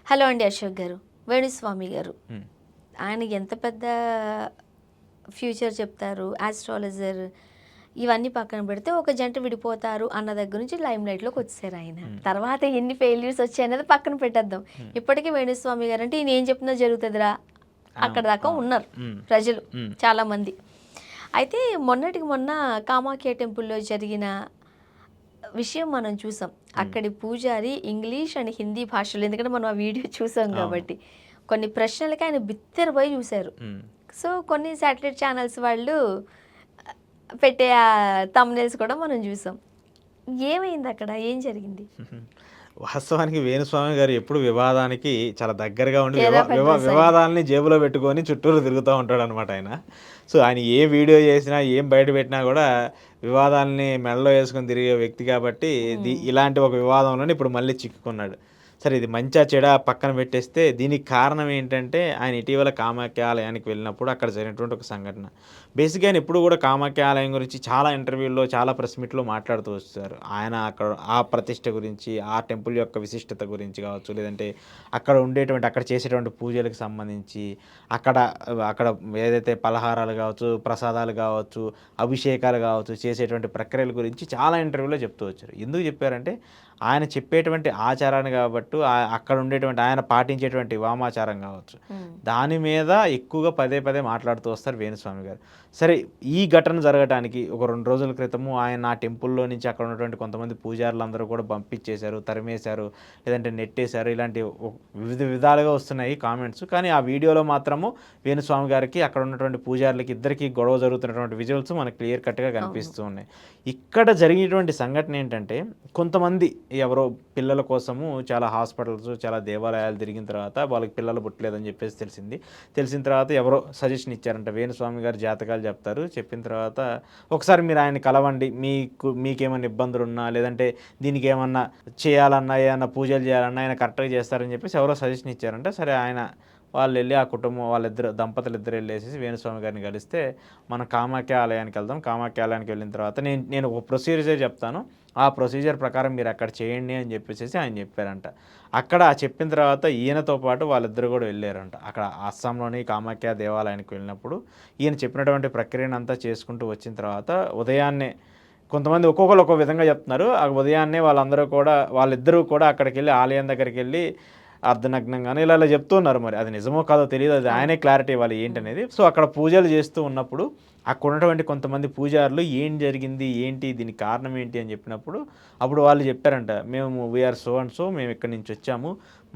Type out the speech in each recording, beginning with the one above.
Hello అండి అశోక్ గారు. వేణుస్వామి గారు. హ్మ్. ఆయన ఎంత పెద్ద ఫ్యూచర్ చెప్తారు, ఆస్ట్రాలజర్ ఇవన్నీ పక్కన పెడితే ఒక జంట విడిపోతారు అన్న దగ్గర నుంచి లైమ్‌లైట్‌లోకి వచ్చేసారు ఆయన. తర్వాత ఎన్ని ఫెయిల్యూర్స్ వచ్చాయనేది పక్కన పెట్టేద్దాం. ఇప్పటికీ వేణుస్వామి గారు అంటే ఈయన ఏం చెప్పినా జరుగుతదిరా అక్కడ దాకా ఉన్నారు ప్రజలు చాలామంది. అయితే మొన్నటికి మొన్న కామాఖ్య టెంపుల్‌లో జరిగిన విషయం మనం చూసాం. అక్కడి పూజారి ఇంగ్లీష్ అండ్ హిందీ భాషలో, ఎందుకంటే మనం ఆ వీడియో చూసాం కాబట్టి కొన్ని ప్రశ్నలకి ఆయన బిత్తరపోయి చూశారు. సో కొన్ని శాటిలైట్ ఛానల్స్ వాళ్ళు పెట్టే థంబ్‌నెయిల్స్ కూడా మనం చూసాం. ఏమైంది అక్కడ? ఏం జరిగింది? వాస్తవానికి వేణుస్వామి గారు ఎప్పుడు వివాదానికి చాలా దగ్గరగా ఉండి ఏదో పెద్ద సైడ్. వివాదాలని జేబులో పెట్టుకొని చుట్టూరు తిరుగుతూ ఉంటాడనమాట ఆయన. సో ఆయన ఏ వీడియో చేసినా, ఏం బయట పెట్టినా కూడా వివాదాలని మెడలో వేసుకొని తిరిగే వ్యక్తి కాబట్టి ఇలాంటి ఒక వివాదంలోనే ఇప్పుడు మళ్ళీ చిక్కుకున్నాడు. సరే ఇది మంచా చెడా పక్కన పెట్టేస్తే దీనికి కారణం ఏంటంటే ఆయన ఇటీవల కామాఖ్య ఆలయానికి వెళ్ళినప్పుడు అక్కడ జరిగినటువంటి ఒక సంఘటన. బేసిక్‌గా ఆయన ఎప్పుడు కూడా కామాఖ్య ఆలయం గురించి చాలా ఇంటర్వ్యూల్లో, చాలా ప్రెస్ మీట్‌లో మాట్లాడుతూ వచ్చారు. ఆయన అక్కడ ఆ ప్రతిష్ట గురించి, ఆ టెంపుల్ యొక్క విశిష్టత గురించి కావచ్చు, లేదంటే అక్కడ చేసేటువంటి పూజలకు సంబంధించి, అక్కడ అక్కడ ఏదైతే పలహారాలు కావచ్చు, ప్రసాదాలు కావచ్చు, అభిషేకాలు కావచ్చు, చేసేటువంటి ప్రక్రియల గురించి చాలా ఇంటర్వ్యూలో చెప్తూ వచ్చారు. ఎందుకు చెప్పారంటే ఆయన చెప్పేటువంటి ఆచారాన్ని కాబట్టి అక్కడ ఉండేటువంటి ఆయన పాటించేటువంటి వామాచారం కావచ్చు, దాని మీద ఎక్కువగా పదే పదే మాట్లాడుతూ వస్తారు వేణుస్వామి గారు. సరే ఈ ఘటన జరగటానికి ఒక 2 రోజుల క్రితము ఆయన ఆ టెంపుల్‌లో నుంచి అక్కడ ఉన్నటువంటి కొంతమంది పూజారులందరూ కూడా పంపించేశారు, తరిమేశారు, లేదంటే నెట్టేశారు. ఇలాంటి వివిధ విధాలుగా వస్తున్నాయి కామెంట్స్. కానీ ఆ వీడియోలో మాత్రము వేణుస్వామి గారికి అక్కడ ఉన్నటువంటి పూజారులకి ఇద్దరికీ గొడవ జరుగుతున్నటువంటి విజువల్స్ మనకు క్లియర్ కట్‌గా కనిపిస్తూ ఉన్నాయి. ఇక్కడ జరిగినటువంటి సంఘటన ఏంటంటే కొంతమంది ఎవరో పిల్లల కోసము చాలా హాస్పిటల్స్, చాలా దేవాలయాలు తిరిగిన తర్వాత వాళ్ళకి పిల్లలు పుట్టలేదని చెప్పేసి తెలిసిన తర్వాత ఎవరో సజెషన్ ఇచ్చారంట. వేణుస్వామి గారు జాతకాలు చెప్తారు. చెప్పిన తర్వాత ఒకసారి మీరు ఆయన్ని కలవండి. మీకేమైనా ఇబ్బందులున్నా, లేదంటే దీనికి ఏమన్నా చేయాలన్నా, ఏమన్నా పూజలు చేయాలన్నా ఆయన కరెక్ట్‌గా చేస్తారని చెప్పేసి ఎవరో సజెషన్ ఇచ్చారంట. సరే వాళ్ళు వెళ్ళి ఆ కుటుంబం దంపతులిద్దరు వెళ్ళేసేసి వేణుస్వామి గారిని కలిస్తే మనం కామాఖ్య ఆలయానికి వెళ్దాం. కామాఖ్య ఆలయానికి వెళ్ళిన తర్వాత నేను ఒక ప్రొసీజర్ చెప్తాను. ఆ ప్రొసీజర్ ప్రకారం మీరు అక్కడ చేయండి అని చెప్పేసి ఆయన చెప్పారంట. అక్కడ చెప్పిన తర్వాత ఈయనతో పాటు వాళ్ళిద్దరు కూడా వెళ్ళారంట. అక్కడ అస్సాంలోని కామాఖ్య దేవాలయానికి వెళ్ళినప్పుడు ఈయన చెప్పినటువంటి ప్రక్రియను అంతా చేసుకుంటూ వచ్చిన తర్వాత ఉదయాన్నే కొంతమంది ఒక్కొక్కరు ఒక్కో విధంగా చెప్తున్నారు. ఆ ఉదయాన్నే వాళ్ళిద్దరూ కూడా అక్కడికి వెళ్ళి ఆలయం దగ్గరికి వెళ్ళి అర్ధనగ్నంగానే ఇలా చెప్తున్నారు. మరి అది నిజమో కాదో తెలియదు. అది ఆయనే క్లారిటీ ఇవ్వాలి ఏంటనేది. సో అక్కడ పూజలు చేస్తూ ఉన్నప్పుడు అక్కడ ఉన్నటువంటి కొంతమంది పూజారులు ఏం జరిగింది, ఏంటి, దీనికి కారణం ఏంటి అని చెప్పినప్పుడు అప్పుడు వాళ్ళు చెప్పారంట, మేము వీఆర్ సో అండ్ సో, మేము ఇక్కడి నుంచి వచ్చాము,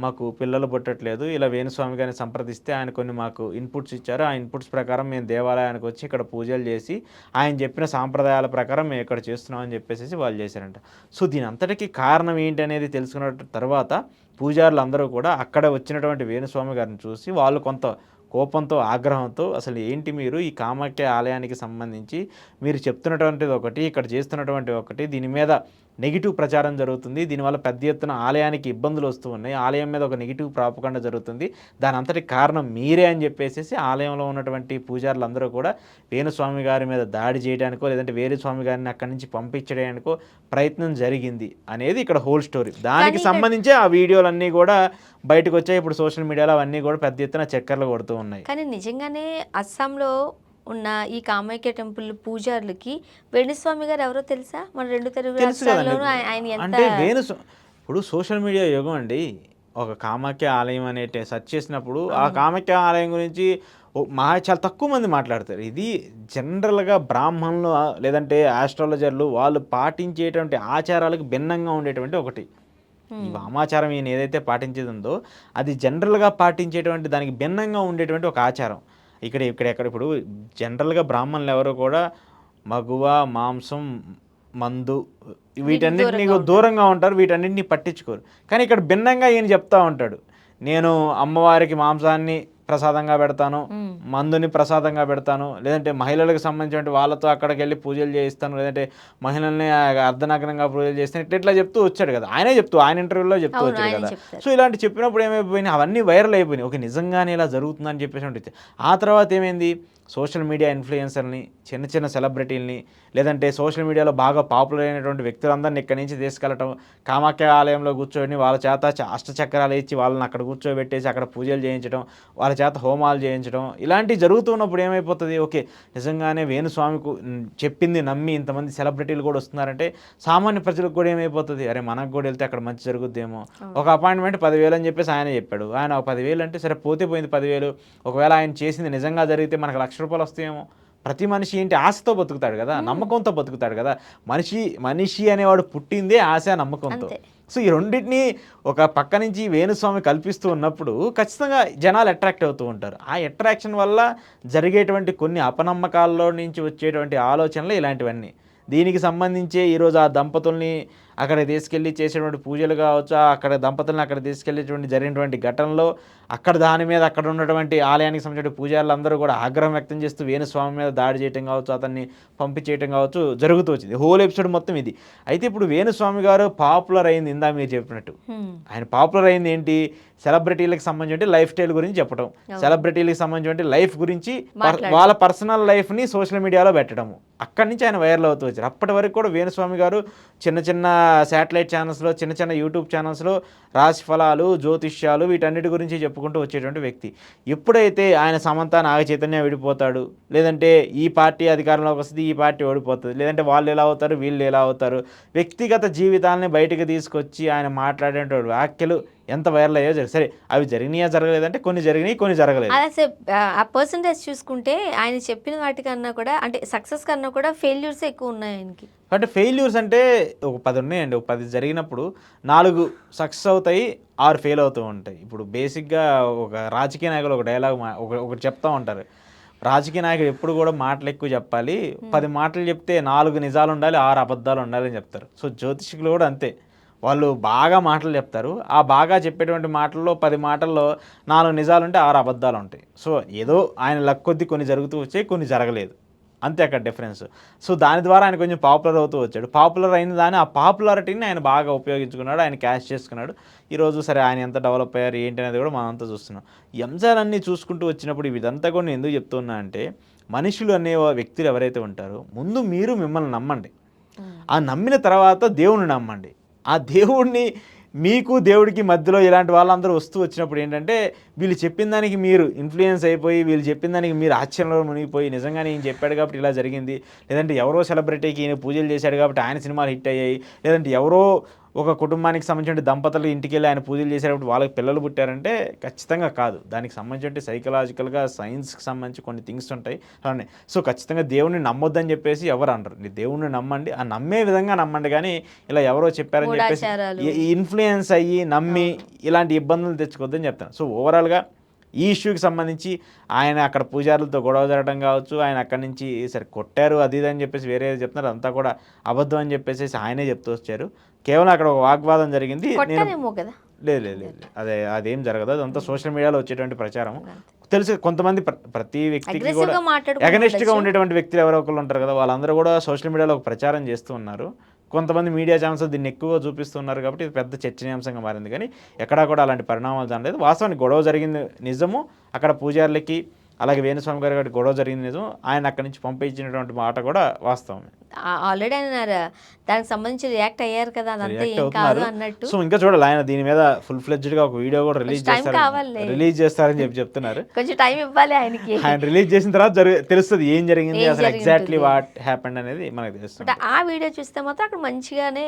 మాకు పిల్లలు పుట్టట్లేదు. ఇలా వేణుస్వామి గారిని సంప్రదిస్తే ఆయన కొన్ని మాకు ఇన్పుట్స్ ఇచ్చారు. ఆ ఇన్పుట్స్ ప్రకారం మేము దేవాలయానికి వచ్చి ఇక్కడ పూజలు చేసి ఆయన చెప్పిన సాంప్రదాయాల ప్రకారం మేము ఇక్కడ చేస్తున్నాం అని చెప్పేసి వాళ్ళు చేశారంట. సో దీని అంతటికీ కారణం ఏంటి అనేది తెలుసుకున్న తర్వాత పూజారులు అందరూ కూడా అక్కడ వచ్చినటువంటి వేణుస్వామి గారిని చూసి వాళ్ళు కొంత కోపంతో, ఆగ్రహంతో అసలు ఏంటి మీరు ఈ కామాఖ్య ఆలయానికి సంబంధించి మీరు చెప్తున్నటువంటిది ఒకటి, ఇక్కడ చేస్తున్నటువంటి ఒకటి, దీని మీద నెగిటివ్ ప్రచారం జరుగుతుంది, దీనివల్ల పెద్ద ఎత్తున ఆలయానికి ఇబ్బందులు వస్తూ ఉన్నాయి, ఆలయం మీద ఒక నెగిటివ్ ప్రాపగండ జరుగుతుంది, దాని అంతటి కారణం మీరే అని చెప్పేసి ఆలయంలో ఉన్నటువంటి పూజారులందరూ కూడా వేణుస్వామి గారి మీద దాడి చేయడానికో, లేదంటే వేణుస్వామి గారిని అక్కడి నుంచి పంపించడానికో ప్రయత్నం జరిగింది అనేది ఇక్కడ హోల్ స్టోరీ. దానికి సంబంధించి ఆ వీడియోలన్నీ కూడా బయటకు వచ్చాయి. ఇప్పుడు సోషల్ మీడియాలో అవన్నీ కూడా పెద్ద ఎత్తున చక్కర్లు కొడుతూ ఉన్నాయి. కానీ నిజంగానే అస్సాంలో ఉన్న ఈ కామాఖ్య టెంపుల్ పూజారులకి వేణుస్వామి గారు ఎవరో తెలుసా? మన 2 తెలుగు రాష్ట్రాల్లోనూ ఆయన ఎంత ఇప్పుడు సోషల్ మీడియా యుగం అండి. ఒక కామాఖ్య ఆలయం అనే సెర్చ్ చేసినప్పుడు ఆ కామాఖ్య ఆలయం గురించి చాలా తక్కువ మంది మాట్లాడతారు. ఇది జనరల్గా బ్రాహ్మణులు లేదంటే ఆస్ట్రాలజర్లు వాళ్ళు పాటించేటువంటి ఆచారాలకు భిన్నంగా ఉండేటువంటి ఒకటి. ఈ వామాచారం ఈయన ఏదైతే పాటించేది ఉందో అది జనరల్గా పాటించేటువంటి దానికి భిన్నంగా ఉండేటువంటి ఒక ఆచారం. ఇప్పుడు జనరల్గా బ్రాహ్మణులు ఎవరు కూడా మగువ, మాంసం, మందు వీటన్నిటిని దూరంగా ఉంటారు, వీటన్నిటిని పట్టించుకోరు. కానీ ఇక్కడ భిన్నంగా ఈయన చెప్తా ఉంటాడు, నేను అమ్మవారికి మాంసాన్ని ప్రసాదంగా పెడతాను, మందుని ప్రసాదంగా పెడతాను, లేదంటే మహిళలకు సంబంధించిన వాళ్ళతో అక్కడికి వెళ్ళి పూజలు చేయిస్తాను, లేదంటే మహిళల్ని అర్ధనగ్నంగా పూజలు చేస్తాను, ఇట్లా చెప్తూ వచ్చాడు కదా. ఆయన ఇంటర్వ్యూలో చెప్తూ వచ్చాడు కదా. సో ఇలాంటి చెప్పినప్పుడు ఏమైపోయినాయి, అవన్నీ వైరల్ అయిపోయినాయి. ఓకే నిజంగానే ఇలా జరుగుతుందని చెప్పేసి ఉంటుంది. ఆ తర్వాత ఏమైంది, సోషల్ మీడియా ఇన్ఫ్లుయెన్సర్ని, చిన్న చిన్న సెలబ్రిటీలని, లేదంటే సోషల్ మీడియాలో బాగా పాపులర్ అయినటువంటి వ్యక్తులందరినీ ఇక్కడి నుంచి తీసుకెళ్ళటం, కామాఖ్య ఆలయంలో కూర్చొని వాళ్ళ చేత అష్టచక్రాలు ఇచ్చి వాళ్ళని అక్కడ కూర్చోబెట్టేసి అక్కడ పూజలు చేయించడం, వాళ్ళ చేత హోమాలు చేయించడం, ఇలాంటివి జరుగుతున్నప్పుడు ఏమైపోతుంది, ఓకే నిజంగానే వేణుస్వామికి చెప్పింది నమ్మి ఇంతమంది సెలబ్రిటీలు కూడా వస్తున్నారంటే సామాన్య ప్రజలకు కూడా ఏమైపోతుంది, అరే మనకు కూడా వెళ్తే అక్కడ మంచి జరుగుద్దేమో. ఒక అపాయింట్మెంట్ 10,000 అని చెప్పేసి ఆయన చెప్పాడు. ఆయన 10,000 అంటే సరే పోతే పోయింది 10,000, ఒకవేళ ఆయన చేసింది నిజంగా జరిగితే మనకు ₹1,00,000 వస్తాయేమో. ప్రతి మనిషి ఏంటి ఆశతో బతుకుతాడు కదా, నమ్మకంతో బతుకుతాడు కదా. మనిషి అనేవాడు పుట్టిందే ఆశ నమ్మకంతో. సో ఈ రెండింటినీ ఒక పక్క నుంచి వేణుస్వామి కల్పిస్తూ ఉన్నప్పుడు ఖచ్చితంగా జనాలు అట్రాక్ట్ అవుతూ ఉంటారు. ఆ అట్రాక్షన్ వల్ల జరిగేటువంటి కొన్ని అపనమ్మకాల్లో నుంచి వచ్చేటువంటి ఆలోచనలు ఇలాంటివన్నీ. దీనికి సంబంధించే ఈరోజు ఆ దంపతుల్ని అక్కడ తీసుకెళ్ళి చేసేటువంటి పూజలు కావచ్చు, అక్కడ దంపతులను అక్కడ తీసుకెళ్ళేటువంటి జరిగినటువంటి ఘటనలో అక్కడ దాని మీద అక్కడ ఉన్నటువంటి ఆలయానికి సంబంధించిన పూజారులు అందరూ కూడా ఆగ్రహం వ్యక్తం చేస్తూ వేణుస్వామి మీద దాడి చేయడం కావచ్చు, అతన్ని పంపించేయటం కావచ్చు జరుగుతూ వచ్చింది. హోల్ ఎపిసోడ్ మొత్తం ఇది. అయితే ఇప్పుడు వేణుస్వామి గారు పాపులర్ అయింది, ఇందా మీరు చెప్పినట్టు ఆయన పాపులర్ అయింది ఏంటి, సెలబ్రిటీలకు సంబంధించి లైఫ్ స్టైల్ గురించి చెప్పడం, సెలబ్రిటీలకు సంబంధించి లైఫ్ గురించి వాళ్ళ పర్సనల్ లైఫ్ని సోషల్ మీడియాలో పెట్టడము, అక్కడి నుంచి ఆయన వైరల్ అవుతూ వచ్చారు. అప్పటి వరకు కూడా వేణుస్వామి గారు చిన్న చిన్న శాటిలైట్ ఛానల్స్లో, చిన్న చిన్న యూట్యూబ్ ఛానల్స్లో రాశి ఫలాలు, జ్యోతిష్యాలు వీటన్నిటి గురించి చెప్పుకుంటూ వచ్చేటువంటి వ్యక్తి. ఎప్పుడైతే ఆయన సమంత నాగ చైతన్య విడిపోతాడు, లేదంటే ఈ పార్టీ అధికారంలోకి వస్తుంది ఈ పార్టీ ఓడిపోతుంది, లేదంటే వాళ్ళు ఎలా అవుతారు వీళ్ళు ఎలా అవుతారు, వ్యక్తిగత జీవితాలని బయటకు తీసుకొచ్చి ఆయన మాట్లాడేటువంటి వ్యాఖ్యలు ఎంత వైరల్ అయ్యో సరే అవి జరిగినాయా జరగలేదంటే కొన్ని జరిగినాయి కొన్ని జరగలేదు. అదే ఆ పర్సంటేజ్ చూసుకుంటే ఆయన చెప్పిన వాటికన్నా కూడా అంటే సక్సెస్ కన్నా కూడా ఫెయిల్యూర్స్ ఎక్కువ ఉన్నాయి ఆయనకి. అంటే ఫెయిల్యూర్స్ అంటే ఒక 10 ఉన్నాయండి. ఒక 10 జరిగినప్పుడు 4 సక్సెస్ అవుతాయి, 6 ఫెయిల్ అవుతూ ఉంటాయి. ఇప్పుడు బేసిక్గా ఒక రాజకీయ నాయకులు ఒక డైలాగ్ ఒకటి చెప్తూ ఉంటారు, రాజకీయ నాయకుడు ఎప్పుడు కూడా మాటలు ఎక్కువ చెప్పాలి, 10 మాటలు చెప్తే 4 నిజాలు ఉండాలి 6 అబద్ధాలు ఉండాలి అని చెప్తారు. సో జ్యోతిష్కులు కూడా అంతే, వాళ్ళు బాగా మాటలు చెప్తారు, ఆ బాగా చెప్పేటువంటి మాటల్లో 10 మాటల్లో 4 నిజాలు ఉంటే 6 అబద్ధాలు ఉంటాయి. సో ఏదో ఆయన లక్ కొద్దీ కొన్ని జరుగుతూ వచ్చాయి, కొన్ని జరగలేదు, అంతే అక్కడ డిఫరెన్స్. సో దాని ద్వారా ఆయన కొంచెం పాపులర్ అవుతూ వచ్చాడు. పాపులర్ అయిన దాన్ని ఆ పాపులారిటీని ఆయన బాగా ఉపయోగించుకున్నాడు, ఆయన క్యాష్ చేసుకున్నాడు. ఈరోజు సరే ఆయన ఎంత డెవలప్ అయ్యారు ఏంటి అనేది కూడా మనం అంతా చూస్తున్నాం. ఈ అంశాలన్నీ చూసుకుంటూ వచ్చినప్పుడు ఇదంతా కూడా నేను ఎందుకు చెప్తున్నా అంటే, మనుషులు అనే వ్యక్తులు ఎవరైతే ఉంటారో ముందు మీరు మిమ్మల్ని నమ్మండి, ఆ నమ్మిన తర్వాత దేవుణ్ణి నమ్మండి. ఆ దేవుడిని మీకు దేవుడికి మధ్యలో ఇలాంటి వాళ్ళందరూ వస్తూ వచ్చినప్పుడు ఏంటంటే వీళ్ళు చెప్పిన దానికి మీరు ఇన్ఫ్లుయెన్స్ అయిపోయి, వీళ్ళు చెప్పిన దానికి మీరు ఆశ్చర్యంలో మునిగిపోయి నిజంగానే ఈయన చెప్పాడు కాబట్టి ఇలా జరిగింది, లేదంటే ఎవరో సెలబ్రిటీకి ఈయన పూజలు చేశాడు కాబట్టి ఆయన సినిమాలు హిట్ అయ్యాయి, లేదంటే ఎవరో ఒక కుటుంబానికి సంబంధించిన దంపతులు ఇంటికి వెళ్ళి ఆయన పూజలు చేసేటప్పుడు వాళ్ళకి పిల్లలు పుట్టారంటే ఖచ్చితంగా కాదు. దానికి సంబంధించి సైకలాజికల్గా సైన్స్కి సంబంధించి కొన్ని థింగ్స్ ఉంటాయి అలానే. సో ఖచ్చితంగా దేవుడిని నమ్మొద్దని చెప్పేసి ఎవరు అనరు, దేవుడిని నమ్మండి, ఆ నమ్మే విధంగా నమ్మండి. కానీ ఇలా ఎవరో చెప్పారని చెప్పేసి ఇన్ఫ్లుయెన్స్ అయ్యి నమ్మి ఇలాంటి ఇబ్బందులు తెచ్చుకోవద్దని చెప్తాను. సో ఓవరాల్గా ఈ ఇష్యూకి సంబంధించి ఆయన అక్కడ పూజారులతో గొడవ జరగడం కావచ్చు, ఆయన అక్కడి నుంచి సరే కొట్టారు అది ఇది అని చెప్పేసి వేరే చెప్తున్నారు, అంతా కూడా అబద్ధం అని చెప్పేసి ఆయనే చెప్తూ వచ్చారు. కేవలం అక్కడ ఒక వాగ్వాదం జరిగింది, లేదు అదేం జరగదు, అదంతా సోషల్ మీడియాలో వచ్చేటువంటి ప్రచారం. తెలుసు కొంతమంది ప్రతి వ్యక్తికి కూడా ఎగనెస్ట్గా ఉండేటువంటి వ్యక్తులు ఎవరో ఒకళ్ళు ఉంటారు కదా, వాళ్ళందరూ కూడా సోషల్ మీడియాలో ఒక ప్రచారం చేస్తూ ఉన్నారు. కొంతమంది మీడియా ఛానల్స్ దీన్ని ఎక్కువగా చూపిస్తున్నారు కాబట్టి ఇది పెద్ద చర్చనీయాంశంగా మారింది. కానీ ఎక్కడా కూడా అలాంటి పరిణామాలు జరగలేదు. వాస్తవానికి గొడవ జరిగింది నిజము, అక్కడ పూజారులకి అలాగే వేణుస్వామి గారి గొడవ జరిగింది నిజం, ఆయన అక్కడి నుంచి పంపించినటువంటి మాట కూడా వాస్తవమే. ఆల్రెడీ ఆయన దానికి సంబంధించి రియాక్ట్ అయ్యారు కదా, అదంతా ఏం కాదు అన్నట్టు. సో ఇంకా చూడాలి, ఆయన దీని మీద ఫుల్ ఫ్లెడ్జ్డ్ గా ఒక వీడియో కూడా రిలీజ్ చేస్తారని చెప్తున్నారు. కొంచెం టైం ఇవ్వాలి ఆయనకి. ఆయన రిలీజ్ చేసిన తర్వాత తెలుస్తుంది ఏం జరిగింది, అసలు ఎగ్జాక్ట్లీ వాట్ హ్యాపెండ్ అనేది మనకు తెలుస్తుంది. ఆ వీడియో చూస్తే మాత్రం అక్కడ మంచిగానే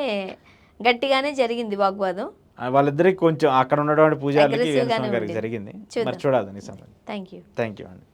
గట్టిగానే జరిగింది వాగ్వాదం. వాళ్ళిద్దరికి కొంచెం అక్కడ ఉన్నటువంటి పూజారికి జరిగింది. మరి చూడాలి. థ్యాంక్ యూ అండి.